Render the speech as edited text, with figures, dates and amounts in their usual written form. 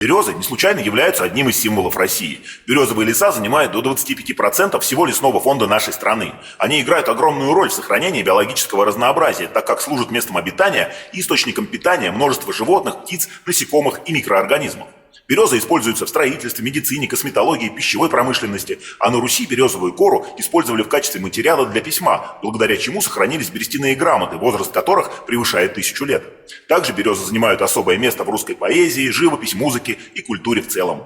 Березы не случайно являются одним из символов России. Березовые леса занимают до 25% всего лесного фонда нашей страны. Они играют огромную роль в сохранении биологического разнообразия, так как служат местом обитания и источником питания множества животных, птиц, насекомых и микроорганизмов. Береза используется в строительстве, медицине, косметологии, пищевой промышленности, а на Руси березовую кору использовали в качестве материала для письма, благодаря чему сохранились берестяные грамоты, возраст которых превышает 1000 лет. Также березы занимают особое место в русской поэзии, живописи, музыке и культуре в целом.